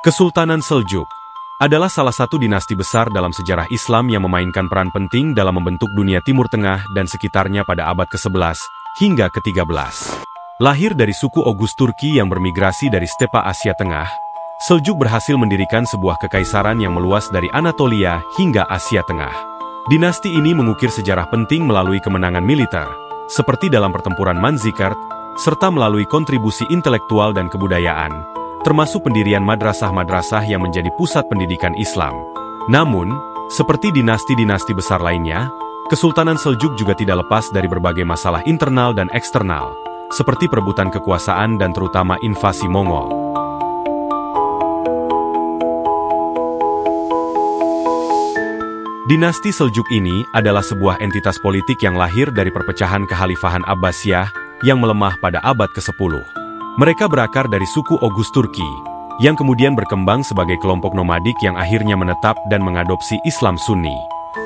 Kesultanan Seljuk adalah salah satu dinasti besar dalam sejarah Islam yang memainkan peran penting dalam membentuk dunia Timur Tengah dan sekitarnya pada abad ke-11 hingga ke-13. Lahir dari suku Oghuz Turki yang bermigrasi dari stepa Asia Tengah, Seljuk berhasil mendirikan sebuah kekaisaran yang meluas dari Anatolia hingga Asia Tengah. Dinasti ini mengukir sejarah penting melalui kemenangan militer, seperti dalam pertempuran Manzikert, serta melalui kontribusi intelektual dan kebudayaan, termasuk pendirian madrasah-madrasah yang menjadi pusat pendidikan Islam. Namun, seperti dinasti-dinasti besar lainnya, Kesultanan Seljuk juga tidak lepas dari berbagai masalah internal dan eksternal, seperti perebutan kekuasaan dan terutama invasi Mongol. Dinasti Seljuk ini adalah sebuah entitas politik yang lahir dari perpecahan Kekhalifahan Abbasiyah yang melemah pada abad ke-10. Mereka berakar dari suku Oghuz Turki, yang kemudian berkembang sebagai kelompok nomadik yang akhirnya menetap dan mengadopsi Islam Sunni.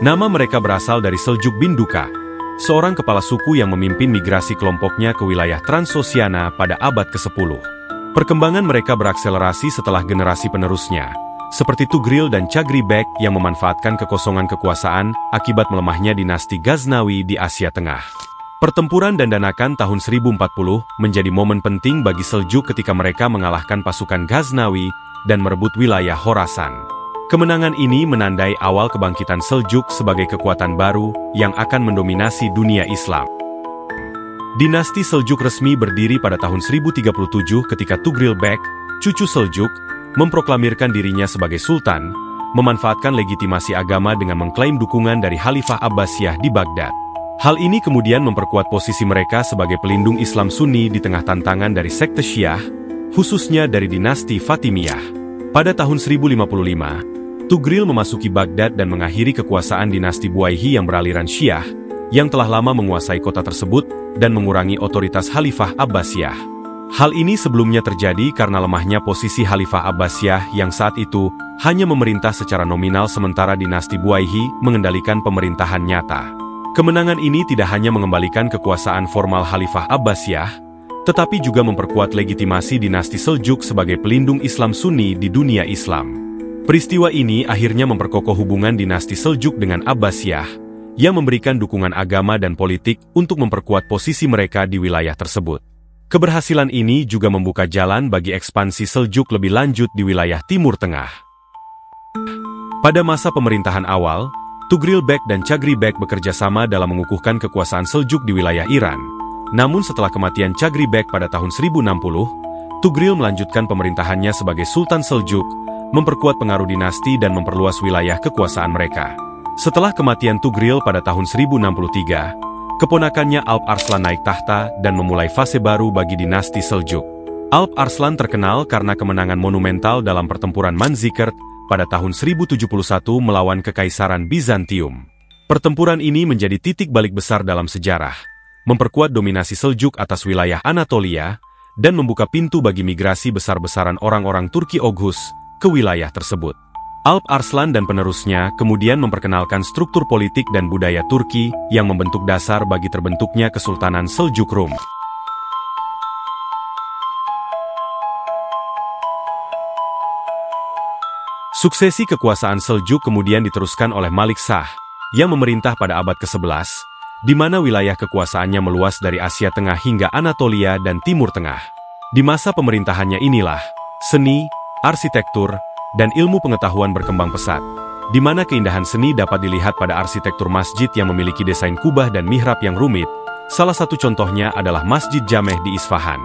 Nama mereka berasal dari Seljuk bin Duka, seorang kepala suku yang memimpin migrasi kelompoknya ke wilayah Transoksiana pada abad ke-10. Perkembangan mereka berakselerasi setelah generasi penerusnya, seperti Tugril dan Chagri Bek yang memanfaatkan kekosongan kekuasaan akibat melemahnya dinasti Ghaznawi di Asia Tengah. Pertempuran Dandanakan tahun 1040 menjadi momen penting bagi Seljuk ketika mereka mengalahkan pasukan Ghaznawi dan merebut wilayah Khorasan. Kemenangan ini menandai awal kebangkitan Seljuk sebagai kekuatan baru yang akan mendominasi dunia Islam. Dinasti Seljuk resmi berdiri pada tahun 1037 ketika Tugril Bek, cucu Seljuk, memproklamirkan dirinya sebagai sultan, memanfaatkan legitimasi agama dengan mengklaim dukungan dari Khalifah Abbasiyah di Baghdad. Hal ini kemudian memperkuat posisi mereka sebagai pelindung Islam Sunni di tengah tantangan dari sekte Syiah, khususnya dari dinasti Fatimiyah. Pada tahun 1055, Tugril memasuki Baghdad dan mengakhiri kekuasaan dinasti Buwayhi yang beraliran Syiah, yang telah lama menguasai kota tersebut dan mengurangi otoritas Khalifah Abbasiyah. Hal ini sebelumnya terjadi karena lemahnya posisi Khalifah Abbasiyah yang saat itu hanya memerintah secara nominal sementara dinasti Buwayhi mengendalikan pemerintahan nyata. Kemenangan ini tidak hanya mengembalikan kekuasaan formal Khalifah Abbasiyah, tetapi juga memperkuat legitimasi dinasti Seljuk sebagai pelindung Islam Sunni di dunia Islam. Peristiwa ini akhirnya memperkokoh hubungan dinasti Seljuk dengan Abbasiyah, yang memberikan dukungan agama dan politik untuk memperkuat posisi mereka di wilayah tersebut. Keberhasilan ini juga membuka jalan bagi ekspansi Seljuk lebih lanjut di wilayah Timur Tengah. Pada masa pemerintahan awal, Tugril Bek dan Chagri Bek bekerja sama dalam mengukuhkan kekuasaan Seljuk di wilayah Iran. Namun setelah kematian Chagri Bek pada tahun 1060, Tugril melanjutkan pemerintahannya sebagai Sultan Seljuk, memperkuat pengaruh dinasti dan memperluas wilayah kekuasaan mereka. Setelah kematian Tugril pada tahun 1063, keponakannya Alp Arslan naik tahta dan memulai fase baru bagi dinasti Seljuk. Alp Arslan terkenal karena kemenangan monumental dalam pertempuran Manzikert pada tahun 1071 melawan Kekaisaran Bizantium. Pertempuran ini menjadi titik balik besar dalam sejarah, memperkuat dominasi Seljuk atas wilayah Anatolia, dan membuka pintu bagi migrasi besar-besaran orang-orang Turki Oghuz ke wilayah tersebut. Alp Arslan dan penerusnya kemudian memperkenalkan struktur politik dan budaya Turki yang membentuk dasar bagi terbentuknya Kesultanan Seljuk Rum. Suksesi kekuasaan Seljuk kemudian diteruskan oleh Malik Shah, yang memerintah pada abad ke-11, di mana wilayah kekuasaannya meluas dari Asia Tengah hingga Anatolia dan Timur Tengah. Di masa pemerintahannya inilah, seni, arsitektur, dan ilmu pengetahuan berkembang pesat, di mana keindahan seni dapat dilihat pada arsitektur masjid yang memiliki desain kubah dan mihrab yang rumit. Salah satu contohnya adalah Masjid Jameh di Isfahan.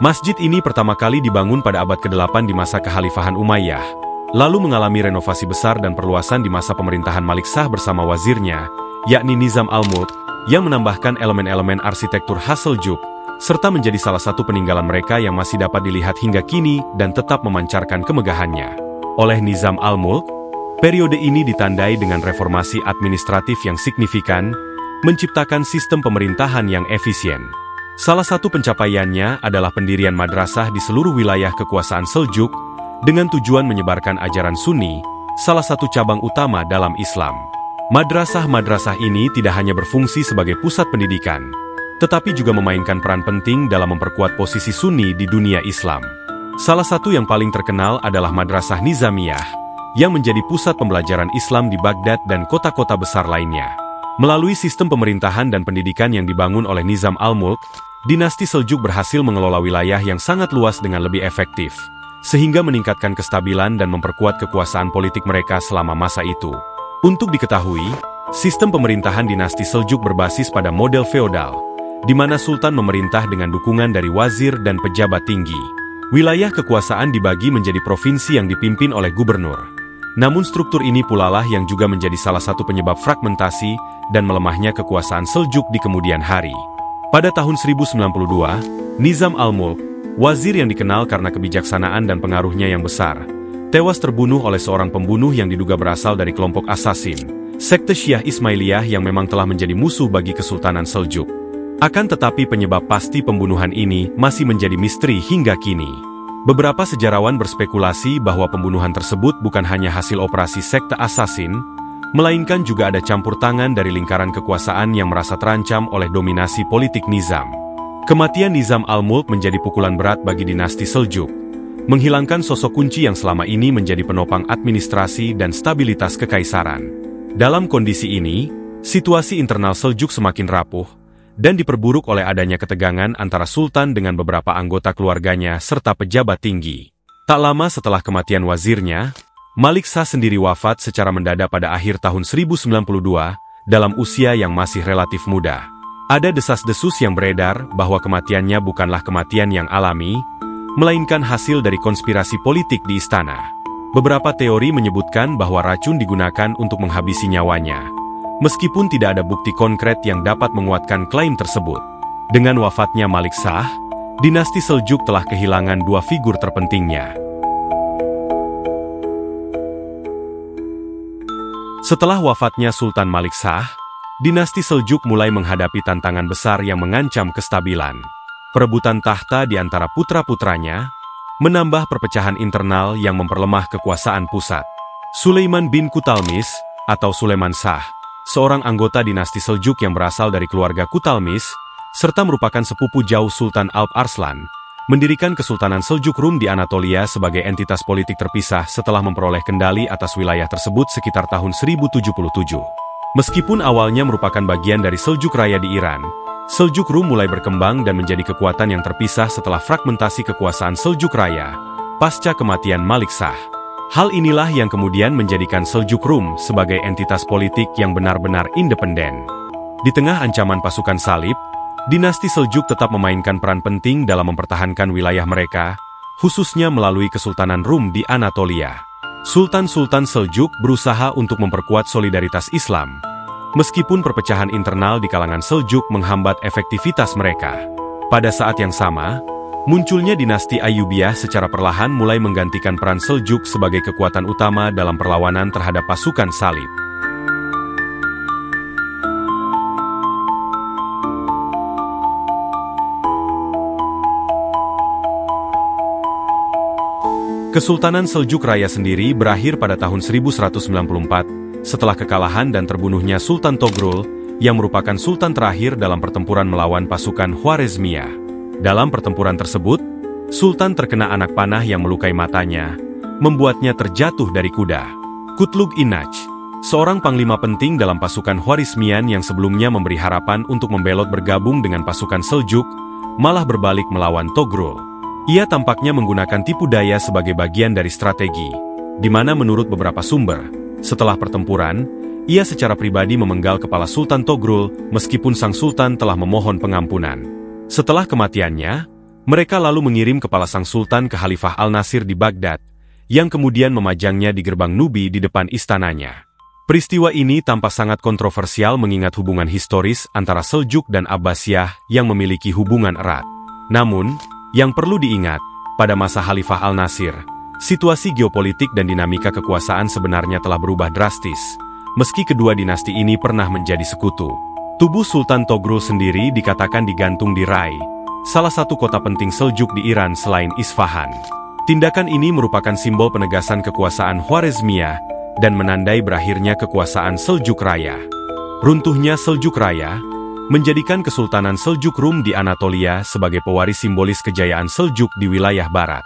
Masjid ini pertama kali dibangun pada abad ke-8 di masa Kekhalifahan Umayyah, lalu mengalami renovasi besar dan perluasan di masa pemerintahan Malik Shah bersama wazirnya, yakni Nizam al-Mulk, yang menambahkan elemen-elemen arsitektur khas Seljuk, serta menjadi salah satu peninggalan mereka yang masih dapat dilihat hingga kini dan tetap memancarkan kemegahannya. Oleh Nizam al-Mulk, periode ini ditandai dengan reformasi administratif yang signifikan, menciptakan sistem pemerintahan yang efisien. Salah satu pencapaiannya adalah pendirian madrasah di seluruh wilayah kekuasaan Seljuk, dengan tujuan menyebarkan ajaran Sunni, salah satu cabang utama dalam Islam. Madrasah-madrasah ini tidak hanya berfungsi sebagai pusat pendidikan, tetapi juga memainkan peran penting dalam memperkuat posisi Sunni di dunia Islam. Salah satu yang paling terkenal adalah Madrasah Nizamiyah, yang menjadi pusat pembelajaran Islam di Baghdad dan kota-kota besar lainnya. Melalui sistem pemerintahan dan pendidikan yang dibangun oleh Nizam al-Mulk, dinasti Seljuk berhasil mengelola wilayah yang sangat luas dengan lebih efektif, sehingga meningkatkan kestabilan dan memperkuat kekuasaan politik mereka selama masa itu. Untuk diketahui, sistem pemerintahan dinasti Seljuk berbasis pada model feodal, di mana sultan memerintah dengan dukungan dari wazir dan pejabat tinggi. Wilayah kekuasaan dibagi menjadi provinsi yang dipimpin oleh gubernur. Namun struktur ini pula lah yang juga menjadi salah satu penyebab fragmentasi dan melemahnya kekuasaan Seljuk di kemudian hari. Pada tahun 1092, Nizam al-Mulk, wazir yang dikenal karena kebijaksanaan dan pengaruhnya yang besar, tewas terbunuh oleh seorang pembunuh yang diduga berasal dari kelompok Assassin, sekte Syiah Ismailiyah yang memang telah menjadi musuh bagi Kesultanan Seljuk. Akan tetapi penyebab pasti pembunuhan ini masih menjadi misteri hingga kini. Beberapa sejarawan berspekulasi bahwa pembunuhan tersebut bukan hanya hasil operasi sekte Assassin, melainkan juga ada campur tangan dari lingkaran kekuasaan yang merasa terancam oleh dominasi politik Nizam. Kematian Nizam al-Mulk menjadi pukulan berat bagi dinasti Seljuk, menghilangkan sosok kunci yang selama ini menjadi penopang administrasi dan stabilitas kekaisaran. Dalam kondisi ini, situasi internal Seljuk semakin rapuh, dan diperburuk oleh adanya ketegangan antara sultan dengan beberapa anggota keluarganya serta pejabat tinggi. Tak lama setelah kematian wazirnya, Malik Shah sendiri wafat secara mendadak pada akhir tahun 1092, dalam usia yang masih relatif muda. Ada desas-desus yang beredar bahwa kematiannya bukanlah kematian yang alami, melainkan hasil dari konspirasi politik di istana. Beberapa teori menyebutkan bahwa racun digunakan untuk menghabisi nyawanya, meskipun tidak ada bukti konkret yang dapat menguatkan klaim tersebut. Dengan wafatnya Malik Shah, dinasti Seljuk telah kehilangan dua figur terpentingnya. Setelah wafatnya Sultan Malik Shah, dinasti Seljuk mulai menghadapi tantangan besar yang mengancam kestabilan. Perebutan tahta di antara putra-putranya menambah perpecahan internal yang memperlemah kekuasaan pusat. Sulaiman bin Kutalmis, atau Sulaiman Shah, seorang anggota dinasti Seljuk yang berasal dari keluarga Kutalmis, serta merupakan sepupu jauh Sultan Alp Arslan, mendirikan Kesultanan Seljuk Rum di Anatolia sebagai entitas politik terpisah setelah memperoleh kendali atas wilayah tersebut sekitar tahun 1077. Meskipun awalnya merupakan bagian dari Seljuk Raya di Iran, Seljuk Rum mulai berkembang dan menjadi kekuatan yang terpisah setelah fragmentasi kekuasaan Seljuk Raya, pasca kematian Malik Shah. Hal inilah yang kemudian menjadikan Seljuk Rum sebagai entitas politik yang benar-benar independen. Di tengah ancaman pasukan salib, dinasti Seljuk tetap memainkan peran penting dalam mempertahankan wilayah mereka, khususnya melalui Kesultanan Rum di Anatolia. Sultan-sultan Seljuk berusaha untuk memperkuat solidaritas Islam, meskipun perpecahan internal di kalangan Seljuk menghambat efektivitas mereka. Pada saat yang sama, munculnya dinasti Ayyubiyah secara perlahan mulai menggantikan peran Seljuk sebagai kekuatan utama dalam perlawanan terhadap pasukan salib. Kesultanan Seljuk Raya sendiri berakhir pada tahun 1194, setelah kekalahan dan terbunuhnya Sultan Togrul, yang merupakan sultan terakhir dalam pertempuran melawan pasukan Khwarezmiyah. Dalam pertempuran tersebut, Sultan terkena anak panah yang melukai matanya, membuatnya terjatuh dari kuda. Kutlug Inaj, seorang panglima penting dalam pasukan Khwarezmiyan yang sebelumnya memberi harapan untuk membelot bergabung dengan pasukan Seljuk, malah berbalik melawan Togrul. Ia tampaknya menggunakan tipu daya sebagai bagian dari strategi, di mana menurut beberapa sumber, setelah pertempuran, ia secara pribadi memenggal kepala Sultan Togrul meskipun sang sultan telah memohon pengampunan. Setelah kematiannya, mereka lalu mengirim kepala sang sultan ke Khalifah Al-Nasir di Baghdad, yang kemudian memajangnya di gerbang Nubi di depan istananya. Peristiwa ini tampak sangat kontroversial mengingat hubungan historis antara Seljuk dan Abbasiyah yang memiliki hubungan erat. Namun, yang perlu diingat, pada masa Khalifah Al-Nasir, situasi geopolitik dan dinamika kekuasaan sebenarnya telah berubah drastis, meski kedua dinasti ini pernah menjadi sekutu. Tubuh Sultan Togrul sendiri dikatakan digantung di Rai, salah satu kota penting Seljuk di Iran selain Isfahan. Tindakan ini merupakan simbol penegasan kekuasaan Khwarezmiyah dan menandai berakhirnya kekuasaan Seljuk Raya. Runtuhnya Seljuk Raya menjadikan Kesultanan Seljuk Rum di Anatolia sebagai pewaris simbolis kejayaan Seljuk di wilayah barat.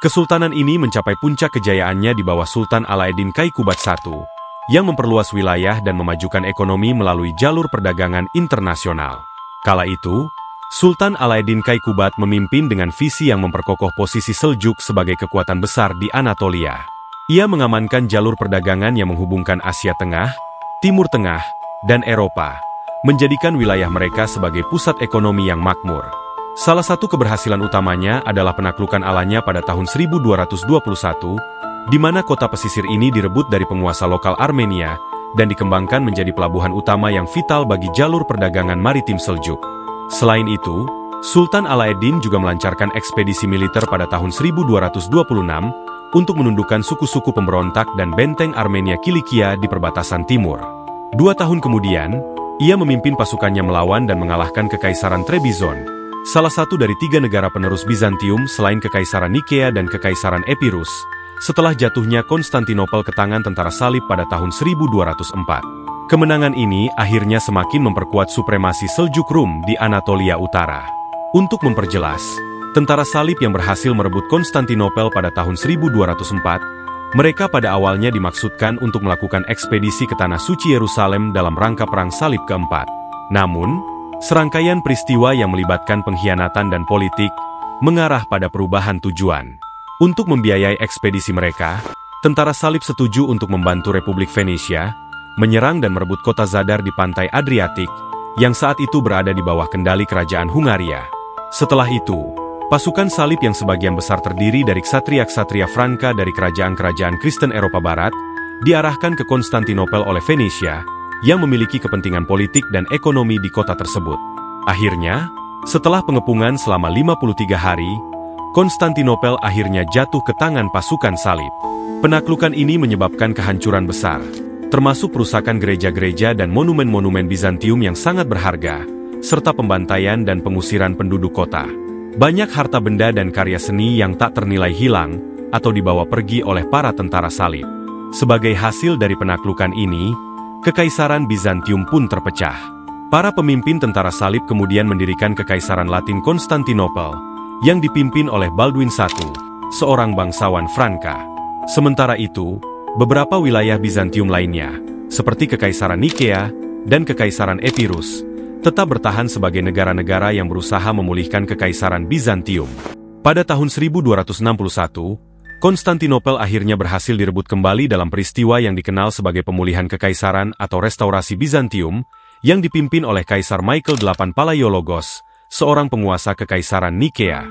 Kesultanan ini mencapai puncak kejayaannya di bawah Sultan Alauddin Qaiyubat I, yang memperluas wilayah dan memajukan ekonomi melalui jalur perdagangan internasional. Kala itu, Sultan Alauddin Qaiyubat memimpin dengan visi yang memperkokoh posisi Seljuk sebagai kekuatan besar di Anatolia. Ia mengamankan jalur perdagangan yang menghubungkan Asia Tengah, Timur Tengah, dan Eropa, menjadikan wilayah mereka sebagai pusat ekonomi yang makmur. Salah satu keberhasilan utamanya adalah penaklukan Alanya pada tahun 1221, di mana kota pesisir ini direbut dari penguasa lokal Armenia dan dikembangkan menjadi pelabuhan utama yang vital bagi jalur perdagangan maritim Seljuk. Selain itu, Sultan Alauddin juga melancarkan ekspedisi militer pada tahun 1226 untuk menundukkan suku-suku pemberontak dan benteng Armenia Kilikia di perbatasan timur. 2 tahun kemudian, ia memimpin pasukannya melawan dan mengalahkan Kekaisaran Trebizond, salah satu dari 3 negara penerus Bizantium selain Kekaisaran Nikea dan Kekaisaran Epirus, setelah jatuhnya Konstantinopel ke tangan tentara salib pada tahun 1204. Kemenangan ini akhirnya semakin memperkuat supremasi Seljuk Rum di Anatolia Utara. Untuk memperjelas, tentara salib yang berhasil merebut Konstantinopel pada tahun 1204, mereka pada awalnya dimaksudkan untuk melakukan ekspedisi ke Tanah Suci Yerusalem dalam rangka Perang Salib keempat. Namun, serangkaian peristiwa yang melibatkan pengkhianatan dan politik mengarah pada perubahan tujuan. Untuk membiayai ekspedisi mereka, tentara salib setuju untuk membantu Republik Venesia menyerang dan merebut kota Zadar di pantai Adriatik, yang saat itu berada di bawah kendali kerajaan Hungaria. Setelah itu, pasukan salib yang sebagian besar terdiri dari ksatria-ksatria Franka dari kerajaan-kerajaan Kristen Eropa Barat, diarahkan ke Konstantinopel oleh Venesia, yang memiliki kepentingan politik dan ekonomi di kota tersebut. Akhirnya, setelah pengepungan selama 53 hari, Konstantinopel akhirnya jatuh ke tangan pasukan salib. Penaklukan ini menyebabkan kehancuran besar, termasuk perusakan gereja-gereja dan monumen-monumen Bizantium yang sangat berharga, serta pembantaian dan pengusiran penduduk kota. Banyak harta benda dan karya seni yang tak ternilai hilang atau dibawa pergi oleh para tentara salib. Sebagai hasil dari penaklukan ini, Kekaisaran Bizantium pun terpecah. Para pemimpin tentara salib kemudian mendirikan Kekaisaran Latin Konstantinopel, yang dipimpin oleh Baldwin I, seorang bangsawan Franka. Sementara itu, beberapa wilayah Bizantium lainnya, seperti Kekaisaran Nikea dan Kekaisaran Epirus, tetap bertahan sebagai negara-negara yang berusaha memulihkan Kekaisaran Bizantium. Pada tahun 1261, Konstantinopel akhirnya berhasil direbut kembali dalam peristiwa yang dikenal sebagai pemulihan kekaisaran atau restorasi Bizantium, yang dipimpin oleh Kaisar Michael VIII Palaiologos, seorang penguasa Kekaisaran Nikea.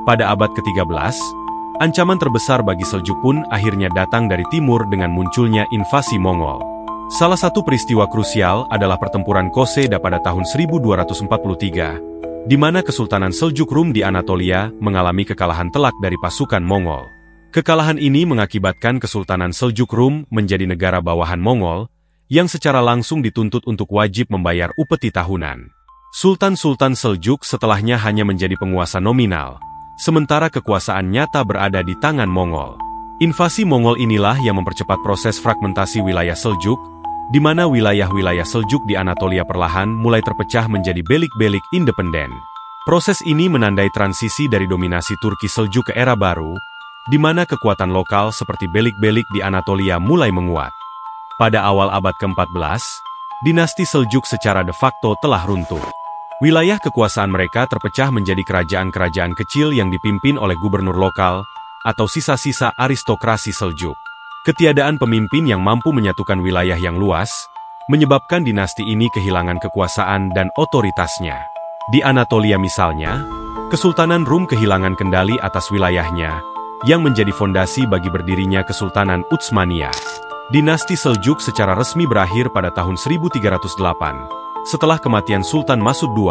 Pada abad ke-13, ancaman terbesar bagi Seljuk pun akhirnya datang dari timur dengan munculnya invasi Mongol. Salah satu peristiwa krusial adalah pertempuran Koseda pada tahun 1243, di mana Kesultanan Seljuk Rum di Anatolia mengalami kekalahan telak dari pasukan Mongol. Kekalahan ini mengakibatkan Kesultanan Seljuk Rum menjadi negara bawahan Mongol, yang secara langsung dituntut untuk wajib membayar upeti tahunan. Sultan-Sultan Seljuk setelahnya hanya menjadi penguasa nominal, sementara kekuasaan nyata berada di tangan Mongol. Invasi Mongol inilah yang mempercepat proses fragmentasi wilayah Seljuk, di mana wilayah-wilayah Seljuk di Anatolia perlahan mulai terpecah menjadi belik-belik independen. Proses ini menandai transisi dari dominasi Turki Seljuk ke era baru, di mana kekuatan lokal seperti belik-belik di Anatolia mulai menguat. Pada awal abad ke-14, dinasti Seljuk secara de facto telah runtuh. Wilayah kekuasaan mereka terpecah menjadi kerajaan-kerajaan kecil yang dipimpin oleh gubernur lokal, atau sisa-sisa aristokrasi Seljuk. Ketiadaan pemimpin yang mampu menyatukan wilayah yang luas, menyebabkan dinasti ini kehilangan kekuasaan dan otoritasnya. Di Anatolia misalnya, Kesultanan Rum kehilangan kendali atas wilayahnya, yang menjadi fondasi bagi berdirinya Kesultanan Utsmaniyah. Dinasti Seljuk secara resmi berakhir pada tahun 1308. Setelah kematian Sultan Masud II,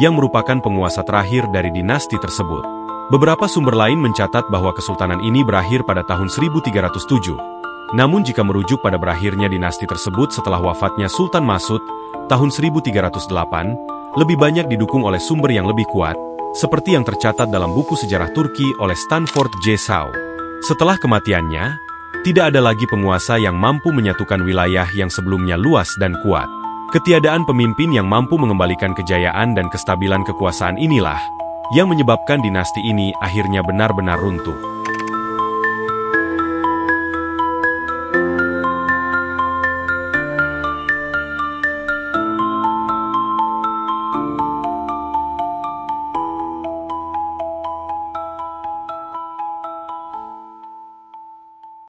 yang merupakan penguasa terakhir dari dinasti tersebut. Beberapa sumber lain mencatat bahwa kesultanan ini berakhir pada tahun 1307. Namun jika merujuk pada berakhirnya dinasti tersebut setelah wafatnya Sultan Masud, tahun 1308, lebih banyak didukung oleh sumber yang lebih kuat, seperti yang tercatat dalam buku sejarah Turki oleh Stanford J. Shaw. Setelah kematiannya, Tidak ada lagi penguasa yang mampu menyatukan wilayah yang sebelumnya luas dan kuat. Ketiadaan pemimpin yang mampu mengembalikan kejayaan dan kestabilan kekuasaan inilah yang menyebabkan dinasti ini akhirnya benar-benar runtuh.